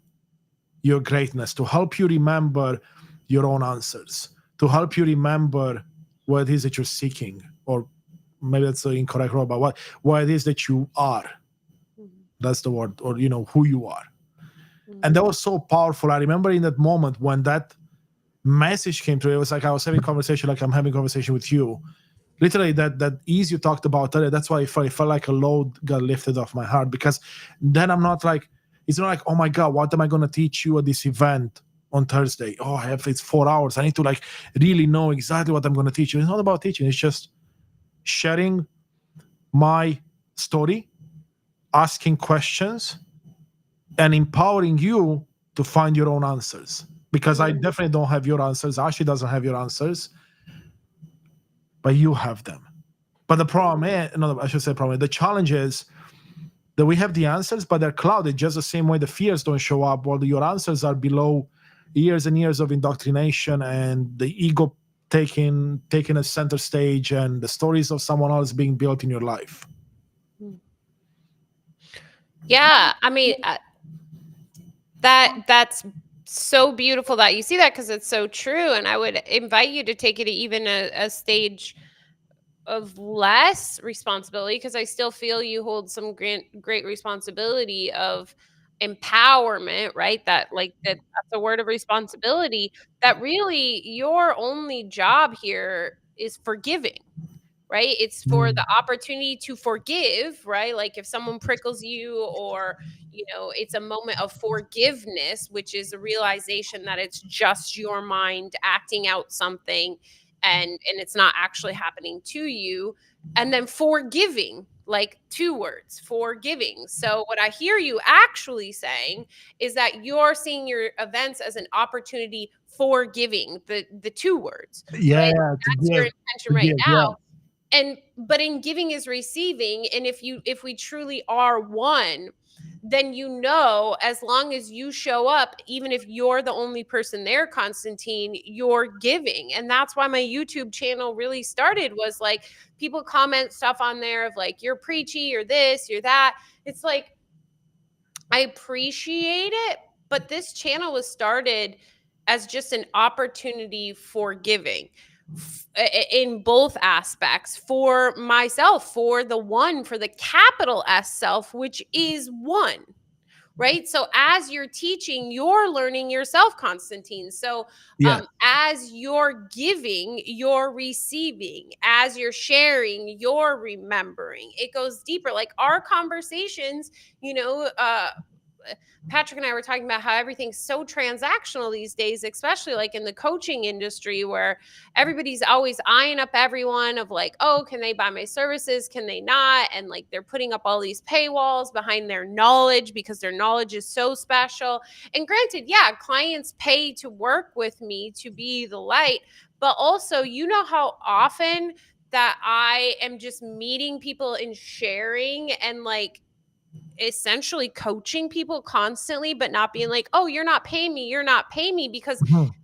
your greatness, to help you remember your own answers, to help you remember what it is that you're seeking, or maybe that's the incorrect word, but what it is that you are. That's the word, or who you are. And that was so powerful. I remember in that moment when that message came through, it was like I was having conversation, like I'm having conversation with you. Literally, that ease you talked about earlier, that's why it felt like a load got lifted off my heart. Because then I'm not like, it's not like, oh my God, what am I going to teach you at this event on Thursday? Oh, it's 4 hours. I need to like really know exactly what I'm going to teach you. It's not about teaching. It's just sharing my story, asking questions, and empowering you to find your own answers. Because I definitely don't have your answers. Ashley doesn't have your answers, but you have them. But the problem is, the challenge is that we have the answers, but they're clouded just the same way the fears don't show up, while your answers are below years and years of indoctrination and the ego taking a center stage, and the stories of someone else being built in your life. Yeah, I mean, that's so beautiful that you see that, because it's so true. And I would invite you to take it even a stage of less responsibility, because I still feel you hold some great responsibility of empowerment, right? That's a word of responsibility, that really your only job here is forgiving. Right? It's for the opportunity to forgive, right? Like if someone prickles you, or, it's a moment of forgiveness, which is a realization that it's just your mind acting out something, and it's not actually happening to you. And then forgiving, like 2 words, forgiving. So what I hear you actually saying is that you're seeing your events as an opportunity for giving, the 2 words, Yeah, right? to That's your give, intention right yeah. now. But in giving is receiving. And if we truly are one, then as long as you show up, even if you're the only person there, Constantine, you're giving. And that's why my YouTube channel really started, was like, people comment stuff on there of like, you're preachy, or this, you're that. It's like, I appreciate it, but this channel was started as just an opportunity for giving, in both aspects, for myself, for the capital S self, which is one. Right? So as you're teaching, you're learning yourself, Constantine. So as you're giving, you're receiving. As you're sharing, you're remembering. It goes deeper. Like our conversations, Patrick and I were talking about how everything's so transactional these days, especially like in the coaching industry, where everybody's always eyeing up everyone of like, oh, can they buy my services? Can they not? And like, they're putting up all these paywalls behind their knowledge, because their knowledge is so special. And granted, yeah, clients pay to work with me to be the light, but also, how often that I am just meeting people and sharing, and like, essentially coaching people constantly, but not being like, oh, you're not paying me, because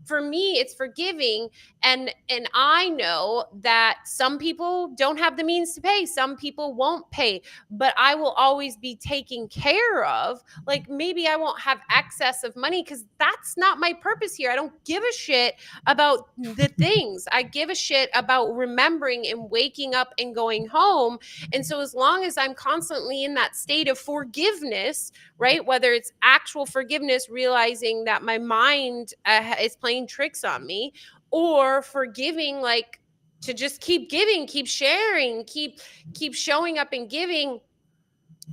for me, it's forgiving. And I know that some people don't have the means to pay. Some people won't pay, but I will always be taken care of. Like maybe I won't have excess of money because that's not my purpose here. I don't give a shit about the things. I give a shit about remembering and waking up and going home. And so as long as I'm constantly in that state of forgiveness, right? Whether it's actual forgiveness, realizing that my mind is playing tricks on me, or forgiving, like to just keep giving, keep sharing, keep showing up and giving.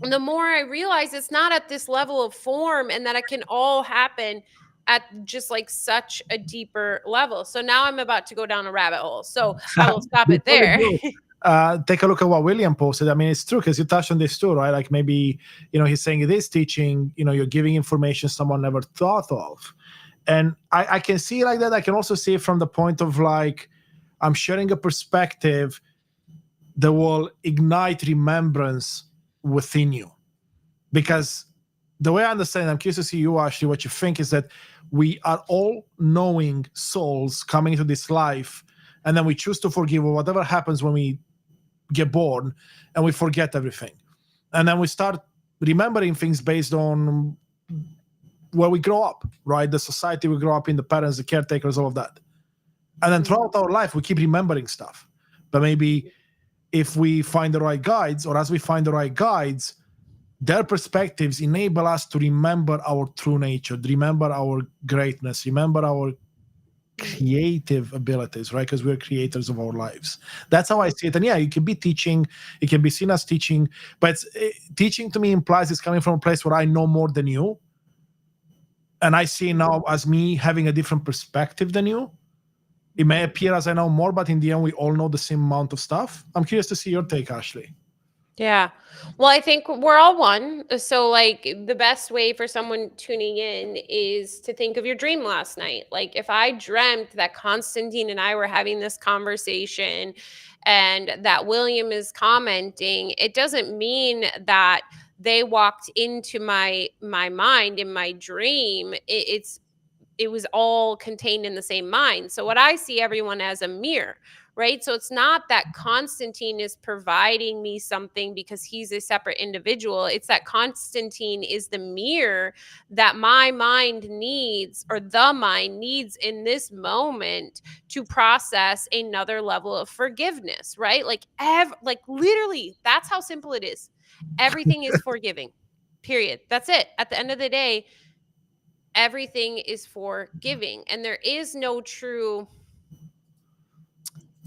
And the more I realize it's not at this level of form, and that it can all happen at just like such a deeper level. So now I'm about to go down a rabbit hole. So I will stop it Before you there. go, take a look at what William posted. I mean, it's true because you touched on this too, right? Like maybe, he's saying it is teaching, you're giving information someone never thought of. And I can see it like that. I can also see it from the point of like, I'm sharing a perspective that will ignite remembrance within you. Because the way I understand, I'm curious to see you, Ashley, what you think is that we are all knowing souls coming into this life, and then we choose to forgive, or whatever happens when we get born, and we forget everything. And then we start remembering things based on where we grow up, right? The society we grow up in, the parents, the caretakers, all of that. And then throughout our life, we keep remembering stuff. But maybe if we find the right guides, or as we find the right guides, their perspectives enable us to remember our true nature, remember our greatness, remember our creative abilities, right? Because we're creators of our lives. That's how I see it. And yeah, it can be teaching, it can be seen as teaching, but teaching to me implies it's coming from a place where I know more than you. And I see now as me having a different perspective than you. It may appear as I know more, but in the end, we all know the same amount of stuff. I'm curious to see your take, Ashley. Yeah. Well, I think we're all one. So, like, the best way for someone tuning in is to think of your dream last night. Like, if I dreamt that Constantine and I were having this conversation and that William is commenting, it doesn't mean that they walked into my mind in my dream. It was all contained in the same mind. So what I see everyone as a mirror, right? So it's not that Constantine is providing me something because he's a separate individual. It's that Constantine is the mirror that my mind needs, or the mind needs in this moment, to process another level of forgiveness, right? Like literally, that's how simple it is. Everything is forgiving. Period. That's it. At the end of the day, everything is for giving, and there is no true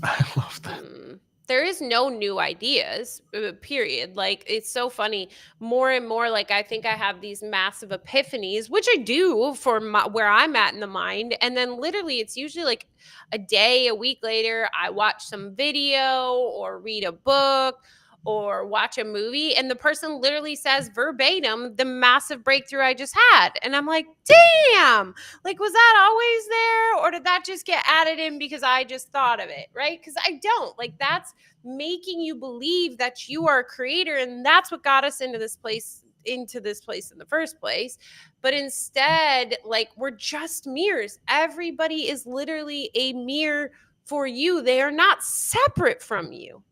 I love that. There is no new ideas, period. Like, it's so funny, more and more, like, I think I have these massive epiphanies, which I do for where I'm at in the mind, and then literally it's usually like a day, a week later, I watch some video or read a book or watch a movie, and the person literally says verbatim the massive breakthrough I just had. And I'm like, damn, like, was that always there? Or did that just get added in because I just thought of it, right? Because I don't. Like, that's making you believe that you are a creator, and that's what got us into this place in the first place. But instead, like, we're just mirrors. Everybody is literally a mirror for you. They are not separate from you.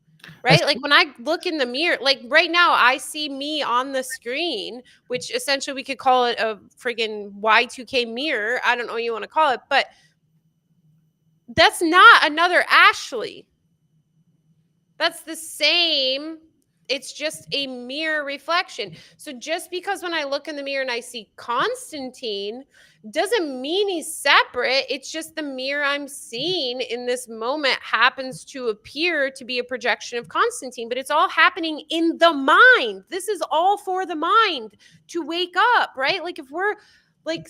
Right? Like, when I look in the mirror, like right now, I see me on the screen, which essentially we could call it a friggin' Y2K mirror. I don't know what you want to call it, but that's not another Ashley. That's the same. It's just a mirror reflection. So just because when I look in the mirror and I see Constantine doesn't mean he's separate. It's just the mirror I'm seeing in this moment happens to appear to be a projection of Constantine, but it's all happening in the mind. This is all for the mind to wake up, right? Like, if we're like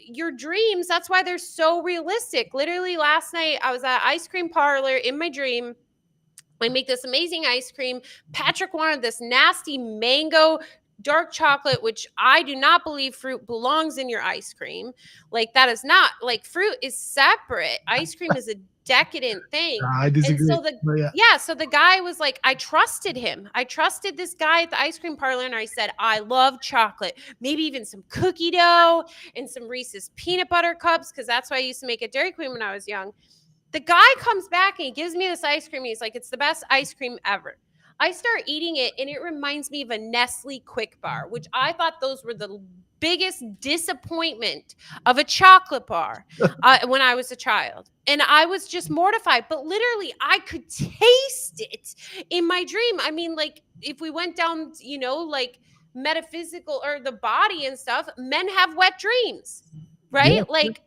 your dreams, that's why they're so realistic. Literally last night I was at ice cream parlor in my dream. I make this amazing ice cream. Patrick wanted this nasty mango dark chocolate, which I do not believe fruit belongs in your ice cream. Like, that is not, like, fruit is separate. Ice cream is a decadent thing. I And disagree. so But so the guy was like, I trusted him. I trusted this guy at the ice cream parlor, and I said, I love chocolate, maybe even some cookie dough and some Reese's peanut butter cups, because that's what I used to make at Dairy Queen when I was young. The guy comes back and he gives me this ice cream. He's like, it's the best ice cream ever. I start eating it, and it reminds me of a Nestle Quick Bar, which I thought those were the biggest disappointment of a chocolate bar when I was a child. And I was just mortified. But literally, I could taste it in my dream. I mean, like, if we went down, like metaphysical or the body and stuff, men have wet dreams, right? yeah, Like,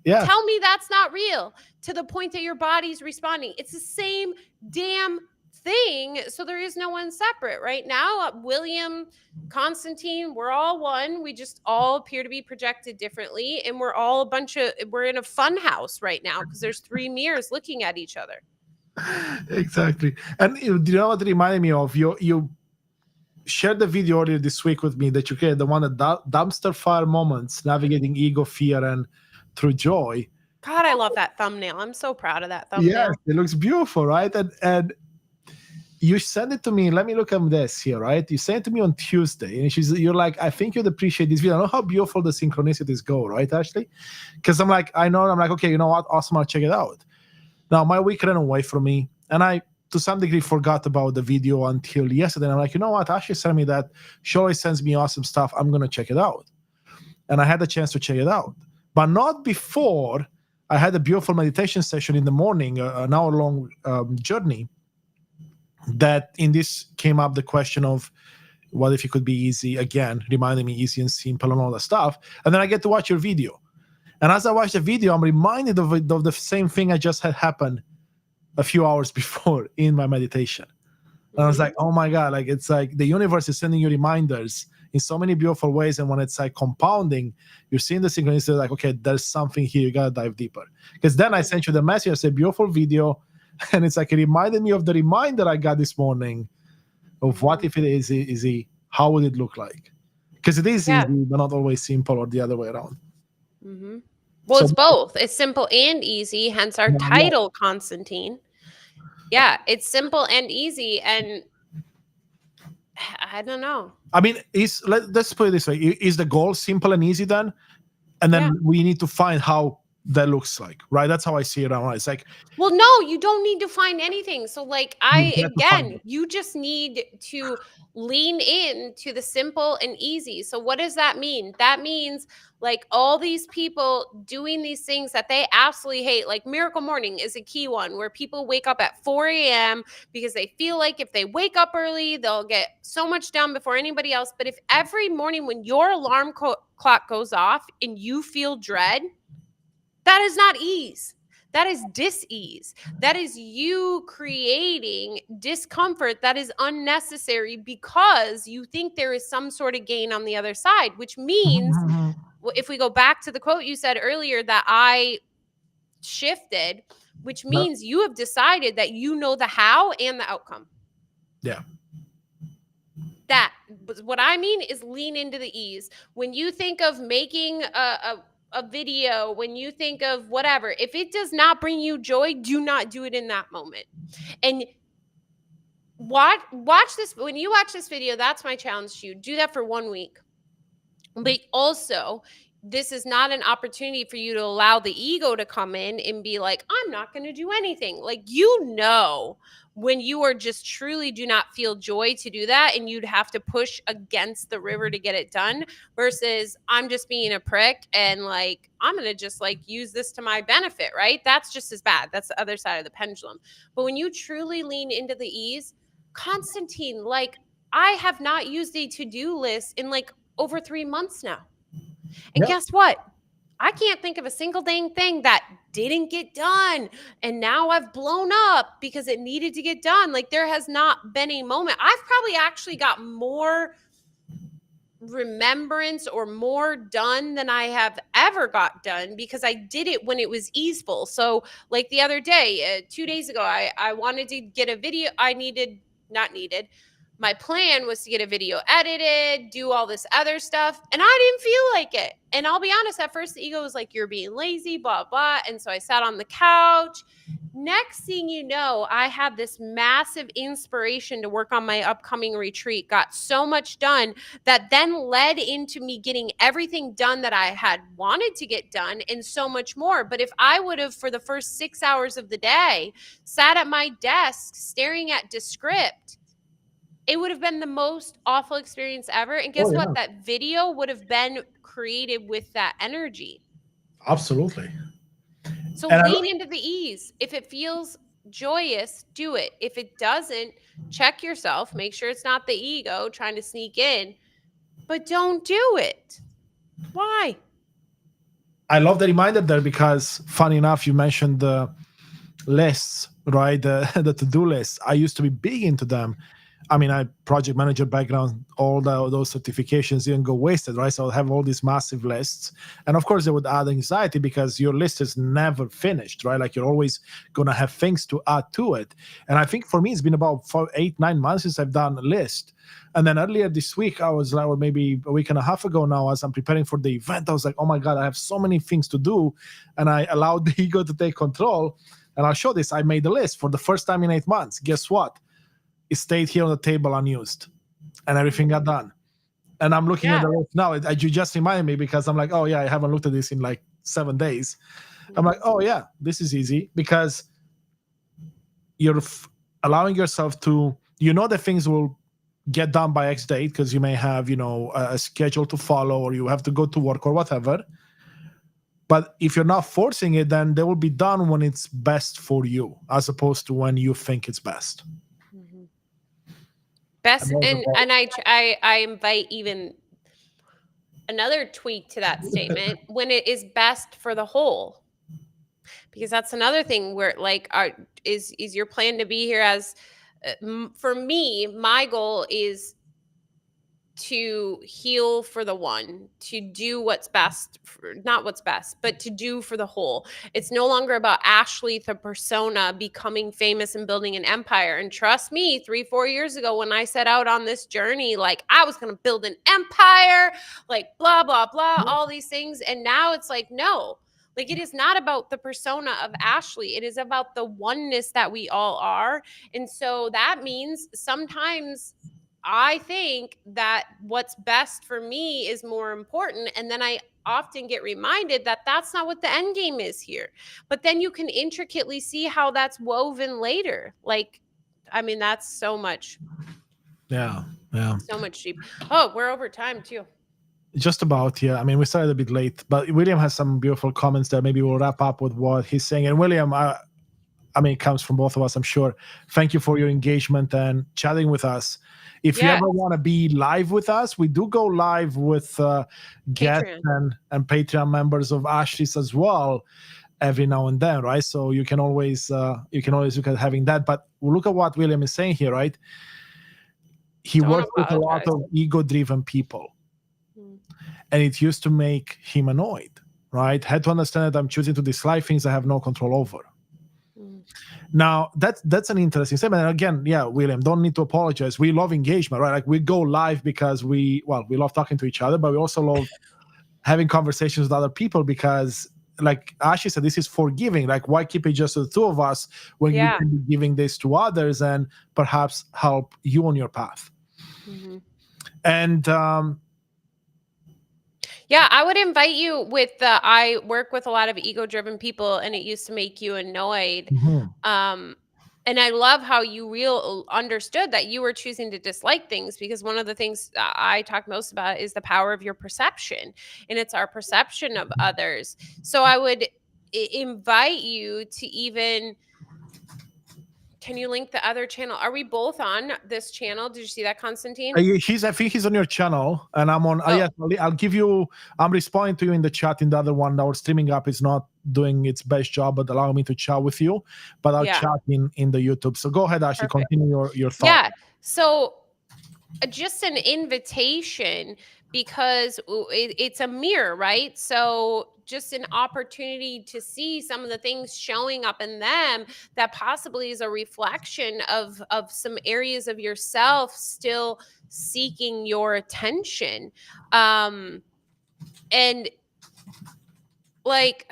yeah. tell me that's not real to the point that your body's responding. It's the same damn thing. So there is no one separate right now. William, Constantine, we're all one. We just all appear to be projected differently. And we're all we're in a fun house right now because there's 3 mirrors looking at each other. Exactly. And do you know what it reminded me of? You shared the video earlier this week with me that you created, the one that dumpster fire moments, navigating ego, fear, and through joy. God, I love that thumbnail. I'm so proud of that thumbnail. Yes, it looks beautiful, right? And you sent it to me. Let me look at this here, right? You sent it to me on Tuesday, and you're like, I think you'd appreciate this video. I know how beautiful the synchronicities go, right, Ashley? Because I'm like, okay, you know what? Awesome, I'll check it out. Now, my week ran away from me, and I, to some degree, forgot about the video until yesterday. And I'm like, you know what? Ashley sent me that. She always sends me awesome stuff. I'm going to check it out. And I had the chance to check it out. But not before I had a beautiful meditation session in the morning, an hour-long journey, that in this came up the question of, what if it could be easy? Again, reminding me easy and simple and all that stuff. And then I get to watch your video. And as I watch the video, I'm reminded of the same thing I just had happen a few hours before in my meditation. And I was like, oh my God, like, it's like the universe is sending you reminders in so many beautiful ways. And when it's like compounding, you're seeing the synchronicity, like, okay, there's something here, you gotta dive deeper. Because then I sent you the message, I said, beautiful video. And it's like, it reminded me of the reminder I got this morning of what if it is easy, how would it look like? Because it is easy, but not always simple, or the other way around. Well, it's both. It's simple and easy, hence our title, Constantine. Yeah, it's simple and easy, and I don't know. I mean, let's put it this way. Is the goal simple and easy then? And then we need to find how that looks like, right? That's how I see it. It's like, well, no, you don't need to find anything. So like, you just need to lean in to the simple and easy. So what does that mean? That means like all these people doing these things that they absolutely hate. Like Miracle Morning is a key one, where people wake up at 4 a.m. because they feel like if they wake up early, they'll get so much done before anybody else. But if every morning when your alarm clock goes off and you feel dread, that is not ease. That is dis-ease. That is you creating discomfort that is unnecessary because you think there is some sort of gain on the other side, which means, if we go back to the quote you said earlier that I shifted, which means you have decided that you know the how and the outcome. Yeah. That, what I mean is lean into the ease. When you think of making a video, when you think of whatever, if it does not bring you joy, do not do it in that moment. And watch this. When you watch this video, that's my challenge to you. Do that for 1 week. But also, this is not an opportunity for you to allow the ego to come in and be like, I'm not going to do anything. Like, when you are just truly do not feel joy to do that, and you'd have to push against the river to get it done, versus I'm just being a prick and like, I'm going to just like use this to my benefit, right? That's just as bad. That's the other side of the pendulum. But when you truly lean into the ease, Constantine, like, I have not used a to-do list in like over 3 months now. And guess what? I can't think of a single dang thing that didn't get done. And now I've blown up because it needed to get done. Like, there has not been a moment. I've probably actually got more remembrance or more done than I have ever got done because I did it when it was easeful. So like the other day, 2 days ago, I wanted to get a video. my plan was to get a video edited, do all this other stuff, and I didn't feel like it. And I'll be honest, at first the ego was like, you're being lazy, blah, blah. And so I sat on the couch. Next thing you know, I had this massive inspiration to work on my upcoming retreat, got so much done that then led into me getting everything done that I had wanted to get done and so much more. But if I would have, for the first 6 hours of the day, sat at my desk staring at Descript, it would have been the most awful experience ever. And guess what? That video would have been created with that energy. Absolutely. So lean into the ease. If it feels joyous, do it. If it doesn't, check yourself. Make sure it's not the ego trying to sneak in, but don't do it. Why? I love the reminder there because, funny enough, you mentioned the lists, right? The to-do lists. I used to be big into them. I mean, I project manager background, all those certifications didn't go wasted, right? So I'll have all these massive lists. And of course, they would add anxiety because your list is never finished, right? Like you're always going to have things to add to it. And I think for me, it's been about 8-9 months since I've done a list. And then earlier this week, I was like, or maybe a week and a half ago now, as I'm preparing for the event, I was like, oh my God, I have so many things to do. And I allowed the ego to take control. And I'll show this. I made a list for the first time in 8 months. Guess what? It stayed here on the table unused and everything got done. And I'm looking at the list now. You just reminded me because I'm like, oh yeah, I haven't looked at this in like 7 days. I'm like, oh yeah, this is easy because you're allowing yourself to, that things will get done by X date because you may have, a schedule to follow or you have to go to work or whatever. But if you're not forcing it, then they will be done when it's best for you as opposed to when you think it's best. Best, and I invite even another tweak to that statement when it is best for the whole, because that's another thing where like is your plan to be here as for me, my goal is to heal for the one, to do what's best, not what's best, but to do for the whole. It's no longer about Ashley, the persona, becoming famous and building an empire. And trust me, 3-4 years ago, when I set out on this journey, like I was going to build an empire, like blah, blah, blah, all these things. And now it's like, no, like it is not about the persona of Ashley. It is about the oneness that we all are. And so that means sometimes I think that what's best for me is more important. And then I often get reminded that that's not what the end game is here. But then you can intricately see how that's woven later. Like, I mean, that's so much. Yeah. So much deep. Oh, we're over time too. Just about, yeah. I mean, we started a bit late, but William has some beautiful comments there. Maybe we'll wrap up with what he's saying. And William, I mean, it comes from both of us, I'm sure. Thank you for your engagement and chatting with us. If you ever want to be live with us, we do go live with guests and Patreon members of Ashley's as well every now and then, right? So you can always look at having that. But look at what William is saying here, right? He works with a lot of ego-driven people. And it used to make him annoyed, right? Had to understand that I'm choosing to dislike things I have no control over. Now, that's an interesting statement. And again, yeah, William, don't need to apologize. We love engagement, right? Like we go live because we love talking to each other, but we also love having conversations with other people because, like Ashley said, this is forgiving. Like, why keep it just to the two of us when you can be giving this to others and perhaps help you on your path? And yeah, I would invite you with I work with a lot of ego-driven people and it used to make you annoyed. And I love how you understood that you were choosing to dislike things because one of the things I talk most about is the power of your perception, and it's our perception of others. So I would invite you to even... Can you link the other channel? Are we both on this channel? Did you see that, Constantin? I think he's on your channel, and I'm on. Yes, I'll give you. I'm responding to you in the chat. In the other one, our streaming app is not doing its best job, but allowing me to chat with you. But I'll chat in the YouTube. So go ahead, Ashley. Continue your thought. Yeah. So just an invitation, because it's a mirror, right? So just an opportunity to see some of the things showing up in them that possibly is a reflection of some areas of yourself still seeking your attention. And like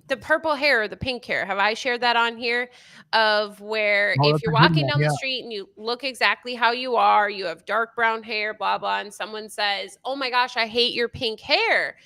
the purple hair or the pink hair, have I shared that on here? Of where Oh, if that's you're a good walking one. down the Yeah. street and you look exactly how you are, you have dark brown hair, blah blah, and someone says, oh my gosh, I hate your pink hair,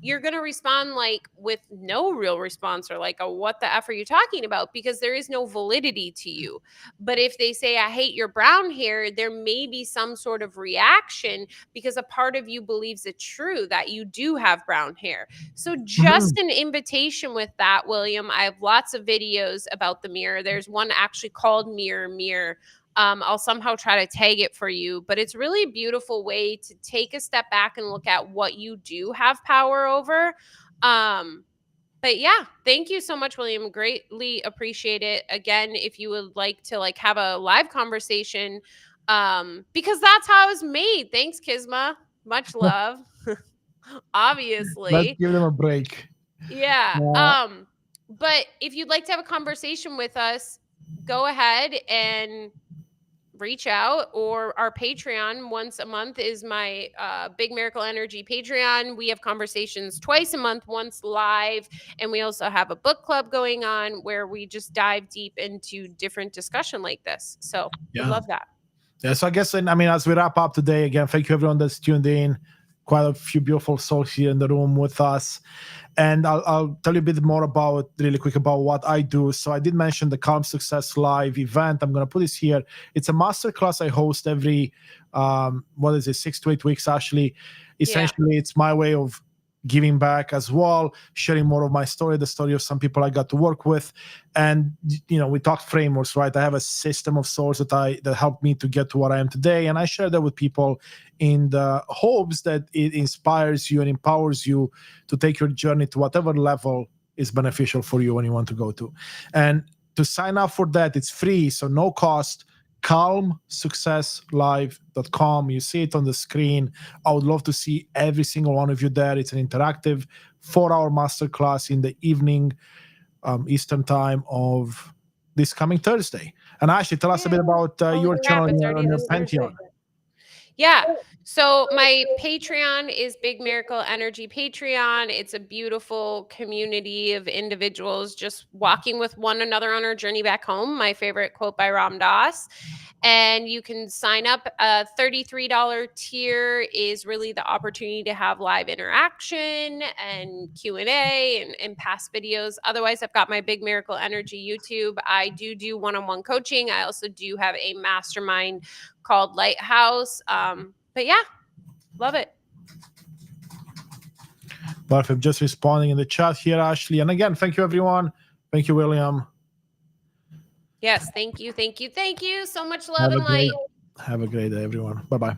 you're going to respond like with no real response, or like a what the F are you talking about, because there is no validity to you. But if they say I hate your brown hair, there may be some sort of reaction because a part of you believes it's true that you do have brown hair. So Mhm. just an invitation with that, William. I have lots of videos about the mirror. There's one actually called Mirror Mirror. I'll somehow try to tag it for you, but it's really a beautiful way to take a step back and look at what you do have power over. But yeah, thank you so much, William. Greatly appreciate it. Again, if you would like to like have a live conversation, because that's how it was made. Thanks, Kisma. Much love. Let's Obviously. give them a break. Yeah. Uh, But if you'd like to have a conversation with us, go ahead and reach out. Or our Patreon once a month is my Big Miracle Energy Patreon. We have conversations twice a month, once live, and we also have a book club going on where we just dive deep into different discussion like this. So would yeah. love that. Yeah, so I guess, I mean, as we wrap up today, again, thank you everyone that's tuned in. Quite a few beautiful souls here in the room with us. And I'll tell you a bit more about, really quick, about what I do. So I did mention the Calm Success Live event. I'm going to put this here. It's a masterclass I host every, 6 to 8 weeks, actually. Essentially, It's my way of giving back as well, sharing more of my story, the story of some people I got to work with. And we talked frameworks, right? I have a system of sorts that helped me to get to what I am today, and I share that with people in the hopes that it inspires you and empowers you to take your journey to whatever level is beneficial for you when you want to go to. And to sign up for that, it's free, so no cost. calmsuccesslive.com. You see it on the screen. I would love to see every single one of you there. It's an interactive 4-hour masterclass in the evening, Eastern time of this coming Thursday. And actually, tell us a bit about your channel Crap, it's on already your this Pantheon. Thursday. Yeah. So my Patreon is Big Miracle Energy Patreon. It's a beautiful community of individuals just walking with one another on our journey back home. My favorite quote by Ram Dass. And you can sign up. A $33 tier is really the opportunity to have live interaction and Q&A and past videos. Otherwise, I've got my Big Miracle Energy YouTube. I do one-on-one coaching. I also do have a mastermind called Lighthouse. But yeah, love it. Perfect. Just responding in the chat here, Ashley. And again, thank you, everyone. Thank you, William. Yes, thank you so much love and light. Have a great day, everyone. Bye-bye.